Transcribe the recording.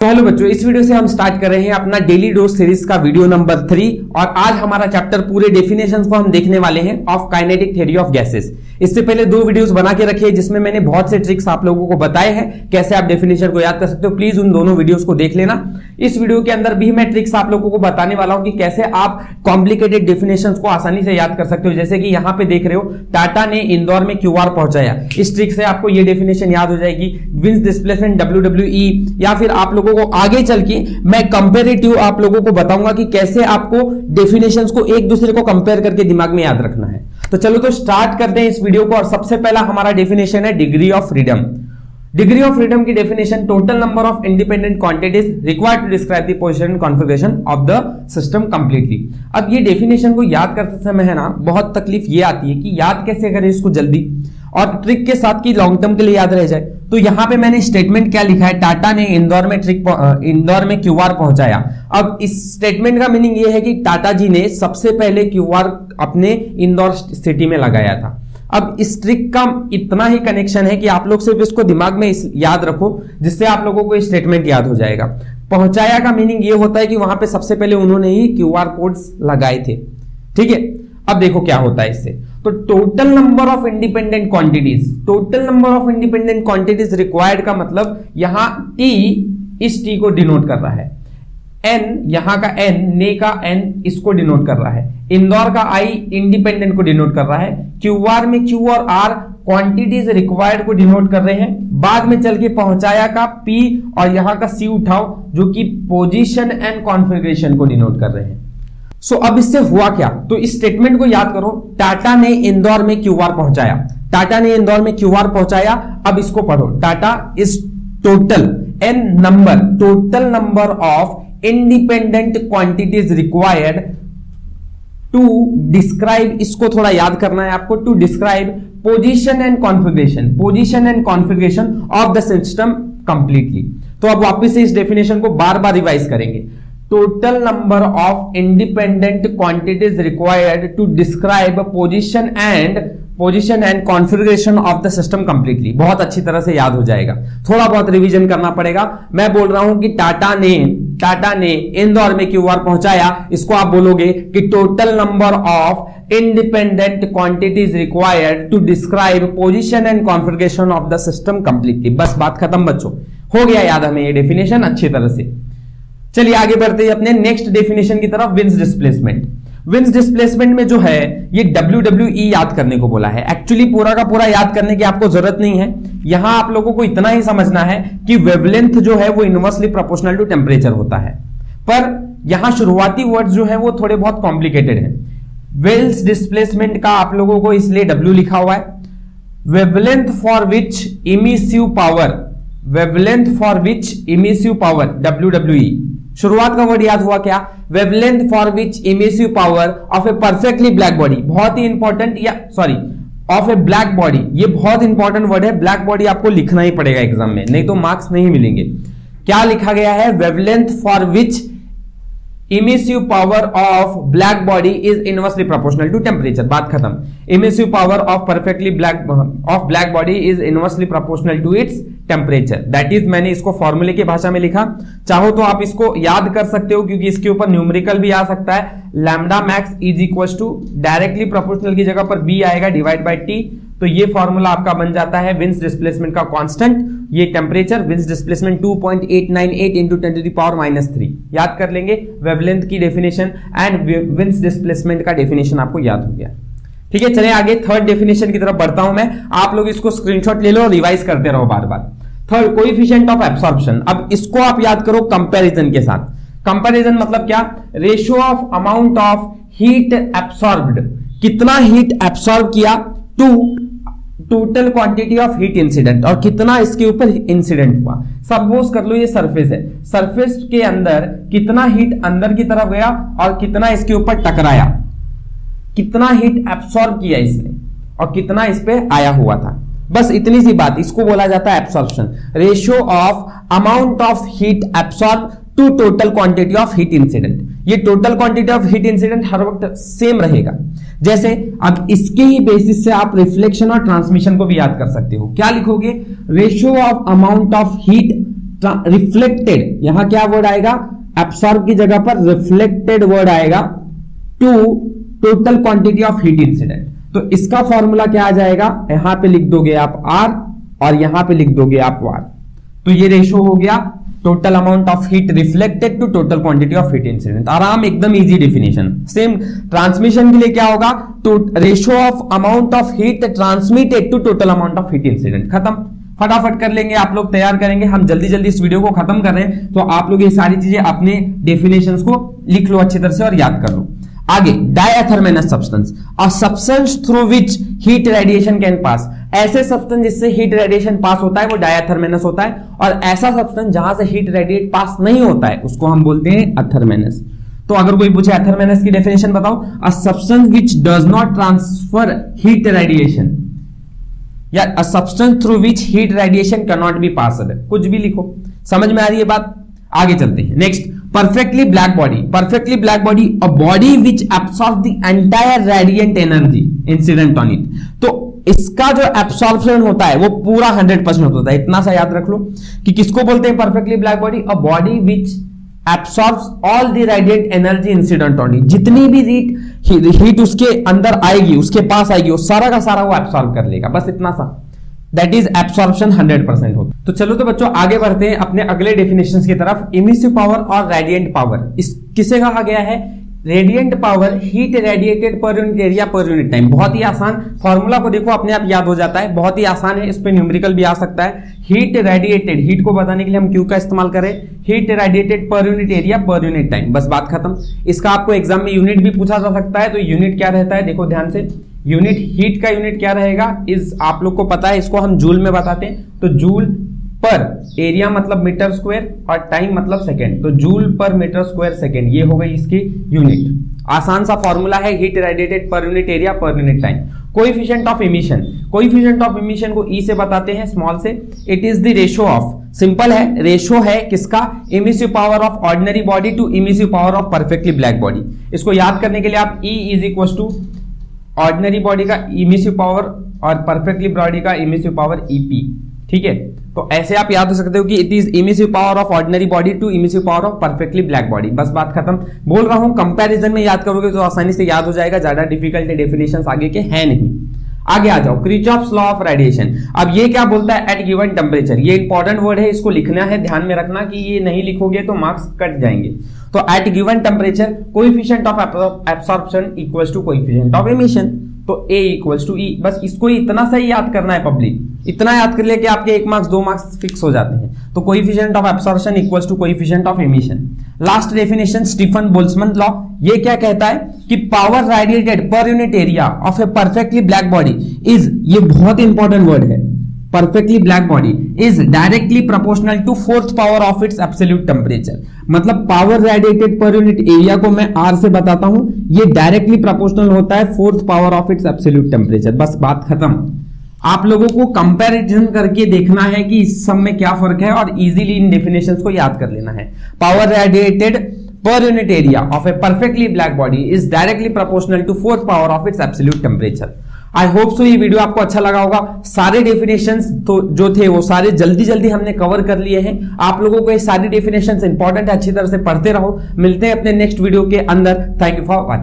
तो हेलो बच्चों, इस वीडियो से हम स्टार्ट कर रहे हैं अपना डेली डोज सीरीज का वीडियो नंबर 3 और आज हमारा चैप्टर पूरे डेफिनेशंस को हम देखने वाले हैं of kinetic theory of gases. इससे पहले 2 वीडियोस बना के रखे हैं जिसमें मैंने बहुत से ट्रिक्स आप लोगों को बताए हैं कैसे आप डेफिनेशन को याद कर सकते हो। प्लीज उन दोनों वीडियोस को देख लेना। इस वीडियो के अंदर भी मैं ट्रिक्स आप लोगों को बताने वाला हूं कि कैसे आप कॉम्प्लिकेटेड डेफिनेशंस को आसानी से याद कर सकते हो। जैसे कि यहां पे देख रहे हो, टाटा ने इंदौर में क्यूआर पहुंचाया। इस ट्रिक से आपको ये डेफिनेशन याद हो जाएगी। विंस डिस्प्लेसमेंट WWE, या फिर आप लोगों को आगे चल के मैं कंपेरेटिव आप लोगों को बताऊंगा कि कैसे आपको डेफिनेशंस को एक दूसरे को कंपेयर करके दिमाग में याद रखना है। तो चलो तो स्टार्ट करते हैं इस वीडियो को। और सबसे पहला हमारा डेफिनेशन है degree of freedom. Degree of freedom की definition total number of independent quantities required to describe the position and configuration of the system completely. अब ये डेफिनेशन को याद करते समय है ना, बहुत तकलीफ ये आती है कि याद कैसे करें इसको जल्दी और ट्रिक के साथ की लॉन्ग टर्म के लिए याद रह जाए। तो यहां पे मैंने स्टेटमेंट क्या लिखा है, टाटा ने इंदौर में क्यूआर पहुंचाया। अब इस स्टेटमेंट का मीनिंग ये है कि टाटा जी ने सबसे पहले क्यूआर अपने इंदौर सिटी में लगाया था। अब इस ट्रिक का इतना ही कनेक्शन है कि आप लोग सिर्फ इसको दिमाग में याद रखो जिससे आप लोगों को स्टेटमेंट याद हो जाएगा। पहुंचाया का मीनिंग ये होता है कि वहां पे सबसे पहले उन्होंने ही क्यूआर कोड्स लगाए थे। ठीक है, अब देखो क्या होता है इससे। तो total number of independent quantities, total number of independent quantities required का मतलब यहां टी इस टी को डिनोट कर रहा है, एन यहां का एन, ने का एन इसको डिनोट कर रहा है, इंदौर का आई इंडिपेंडेंट को डिनोट कर रहा है, क्यूआर में क्यू और आर क्वांटिटीज रिक्वायर्ड को डिनोट कर रहे हैं। बाद में चल के पहुंचाया का पी और यहां का सी उठाओ जो कि पोजीशन एंड कॉन्फ़िगरेशन को डिनोट कर रहे हैं। सो अब इससे हुआ क्या, तो इस स्टेटमेंट को याद करो। टाटा ने इंदौर में क्यूआर पहुंचाया, टाटा ने इंदौर में क्यूआर पहुंचाया। अब इसको पढ़ो, टाटा is total n number, total number of independent quantities required to describe, इसको थोड़ा याद करना है आपको, to describe position and configuration, position and configuration of the system completely. तो अब वापस से इस डेफिनेशन को बार बार रिवाइज करेंगे। Total number of independent quantities required to describe position and configuration of the system completely. बहुत अच्छी तरह से याद हो जाएगा, थोड़ा बहुत रिवीजन करना पड़ेगा। मैं बोल रहा हूं कि टाटा ने इंदौर में क्यूआर पहुंचाया, इसको आप बोलोगे कि total number of independent quantities required to describe position and configuration of the system completely. बस बात खत्म बच्चों, हो गया याद हमें ये डेफिनेशन अच्छी तरह से। चलिए आगे बढ़ते हैं अपने नेक्स्ट डेफिनेशन की तरफ, विंस डिस्प्लेसमेंट। विंस डिस्प्लेसमेंट में जो है ये WWE याद करने को बोला है। एक्चुअली पूरा का पूरा याद करने की आपको जरूरत नहीं है। यहां आप लोगों को इतना ही समझना है कि वेवलेंथ जो है वो इनवर्सली प्रोपोर्शनल टू टेम्परेचर होता है। पर यहां शुरुआती वर्ड्स जो है वो थोड़े बहुत कॉम्प्लिकेटेड है। विंस डिस्प्लेसमेंट का आप लोगों को इसलिए W लिखा हुआ है। Wavelength for which emissive power, wavelength for which emissive power WWE। शुरुआत का वर्ड याद हुआ क्या, wavelength for which emissive power of a perfectly black body. बहुत ही इंपॉर्टेंट, या sorry of A black body, ये बहुत इंपॉर्टेंट वर्ड है। ब्लैक बॉडी आपको लिखना ही पड़ेगा एग्जाम में, नहीं तो मार्क्स नहीं मिलेंगे। क्या लिखा गया है, wavelength for which emissive power of black body is inversely proportional to temperature. बात खत्म। Emissive power of perfectly black body is inversely proportional to its temperature. That is, मैंने इसको फॉर्मूले की भाषा में लिखा। चाहो तो आप इसको याद कर सकते हो क्योंकि इसके ऊपर न्यूमेरिकल भी आ सकता है। Lambda max is equal to directly proportional की जगह पर बी आएगा डिवाइड बाय टी। तो ये फॉर्मूला आपका बन जाता है विंस डिस्प्लेसमेंट का कांस्टेंट, ये टेम्परेचर, विंस डिस्प्लेसमेंट 2.898 इंटू 10⁻³ याद कर लेंगे। वेवलेंथ की डेफिनेशन एंड विंस डिस्प्लेसमेंट का डेफिनेशन आपको याद हो गया। ठीक है, चलिए आगे थर्ड डेफिनेशन की तरफ बढ़ता हूं मैं। आप लोग इसको स्क्रीनशॉट ले लो और रिवाइज करते रहो बार बार। Third, coefficient of absorption. अब इसको आप याद करो कंपैरिजन के साथ। कंपैरिजन मतलब क्या, ratio of amount of heat absorbed, कितना हीट एब्सॉर्ब किया to total quantity of heat incident, और कितना इसके ऊपर इंसिडेंट हुआ। सपोज कर लो ये सरफेस है, सरफेस के अंदर कितना हीट अंदर की तरफ गया और कितना इसके ऊपर टकराया, कितना हीट एब्सॉर्ब किया इसने और कितना इस पे आया हुआ था। बस इतनी सी बात, इसको बोला जाता है absorption, ratio of amount of heat absorb to total quantity of heat incident. ये total quantity of heat incident हर वक्त सेम रहेगा। जैसे अब इसके ही बेसिस से आप रिफ्लेक्शन और ट्रांसमिशन को भी याद कर सकते हो। क्या लिखोगे, ratio of amount of heat reflected, यहां क्या वर्ड आएगा, एब्सॉर्ब की जगह पर रिफ्लेक्टेड वर्ड आएगा, to total quantity of heat incident. तो इसका फॉर्मूला क्या आ जाएगा, यहां पे लिख दोगे आप आर और यहां पे लिख दोगे आप वार। तो ये रेशो हो गया total amount of heat reflected to total quantity of heat incident. आराम, एकदम इजी डेफिनेशन। सेम ट्रांसमिशन के लिए क्या होगा, तो ratio of amount of heat transmitted to total amount of heat incident. खत्म, फटाफट कर लेंगे, आप लोग तैयार करेंगे। हम जल्दी जल्दी इस वीडियो को खत्म कर रहे हैं, तो आप लोग ये सारी चीजें अपने डेफिनेशंस को लिख लो अच्छी तरह से और याद कर लो। आगे, diathermanous substance, a substance through which heat radiation can pass. ऐसे सब्सटेंस जिससे हीट रेडिएशन पास होता है वो डायथर्मेनस होता है, और ऐसा सब्सटेंस जहां से हीट रेडिएट पास नहीं होता है उसको हम बोलते हैं अथर्मेनस। तो अगर कोई पूछे अथर्मेनस की डेफिनेशन बताओ, a substance which does not transfer heat radiation, या a substance through which heat radiation can not be passed. कुछ भी लिखो, समझ में आ रही है बात। आगे चलते हैं। Next, perfectly black body. Perfectly black body, a body which absorb the entire radiant energy incident on it. तो इसका जो एब्सॉर्प्शन होता है वो पूरा 100% होता है। इतना सा याद रख लो कि किसको बोलते हैं perfectly black body, a body which absorbs all the radiant energy incident on it. जितनी भी हीट उसके अंदर आएगी, उसके पास आएगी, वो सारा का सारा वो एब्सॉर्ब कर लेगा। बस इतना सा, दैट इज एब्सॉर्प्शन 100% होता है। तो चलो तो बच्चों आगे बढ़ते हैं अपने अगले डेफिनेशंस की तरफ। इमिसिव पावर और रेडिएंट पावर, इस किसे कहा गया है, radiant power, heat radiated per unit area per unit time. बहुत ही आसान, फॉर्मूला को देखो अपने आप याद हो जाता है, बहुत ही आसान है। इस पे न्यूमेरिकल भी आ सकता है। हीट रेडिएटेड, हीट को बताने के लिए हम क्यू का इस्तेमाल करें, heat radiated per unit area per unit time, बस बात खत्म। इसका आपको एग्जाम में यूनिट भी पूछा जा सकता है। तो यूनिट क्या रहता है, देखो ध्यान से, यूनिट हीट का यूनिट क्या रहेगा, इस आप लोग को पता है, इसको हम जूल में बताते हैं। तो जूल पर एरिया मतलब मीटर स्क्वायर और टाइम मतलब सेकेंड, तो joule per metre square second, ये हो गई इसकी यूनिट। आसान सा फॉर्मूला है, heat radiated per unit area per unit time. Coefficient of emission, coefficient of emission को ई से बताते हैं, स्मॉल से। It is the ratio of, simple है, रेशो है किसका, emissive power of ordinary body to emissive power of perfectly black body. इसको याद करने के लिए आप e is equal to ordinary body का इमिसिव पावर और परफेक्टली बॉडी का इमिसिव पावर ईपी, ठीक है। तो ऐसे आप याद हो सकते हो कि it is emissive power of ordinary body to emissive power of perfectly black body, बस बात खत्म। बोल रहा हूं कंपैरिजन में याद करोगे तो आसानी से याद हो जाएगा, ज्यादा डिफिकल्ट डेफिनेशंस आगे के हैं नहीं। आगे आ जाओ, किरचॉफ्स लॉ ऑफ रेडिएशन। अब ये क्या बोलता है, एट गिवन टेम्परेचर। ये इंपॉर्टेंट वर्ड है, इसको लिखना है, ध्यान में रखना कि ये नहीं लिखोगे तो मार्क्स कट जाएंगे। तो at given temperature coefficient of absorption equals to coefficient of emission. तो A इक्वल्स टू E, बस इसको इतना सा ही याद करना है पब्लिक, इतना याद कर ले कि आपके 1 मार्क्स 2 मार्क्स फिक्स हो जाते हैं। तो coefficient of absorption equals to coefficient of emission. Last definition, Stefan Boltzmann law, ये क्या कहता है कि power radiated per unit area of a perfectly black body is, ये बहुत इंपॉर्टेंट वर्ड है, perfectly black body is directly proportional to 4th power of its absolute temperature. मतलब power radiated per unit area को मैं R से बताता हूं, ये डायरेक्टली प्रोपोर्शनल होता है 4th power of its absolute temperature, बस बात खत्म। आप लोगों को कंपैरिजन करके देखना है कि इस सब में क्या फर्क है और इजीली इन डेफिनेशंस को याद कर लेना है। Power radiated per unit area of a perfectly black body is directly proportional to 4th power of its absolute temperature. I hope so ये वीडियो आपको अच्छा लगा होगा। सारे डेफिनेशंस तो जो थे वो सारे जल्दी जल्दी हमने कवर कर लिए हैं। आप लोगों को ये सारी डेफिनेशंस इंपॉर्टेंट है, अच्छी तरह से पढ़ते रहो। मिलते हैं अपने नेक्स्ट वीडियो के अंदर। Thank you for watching.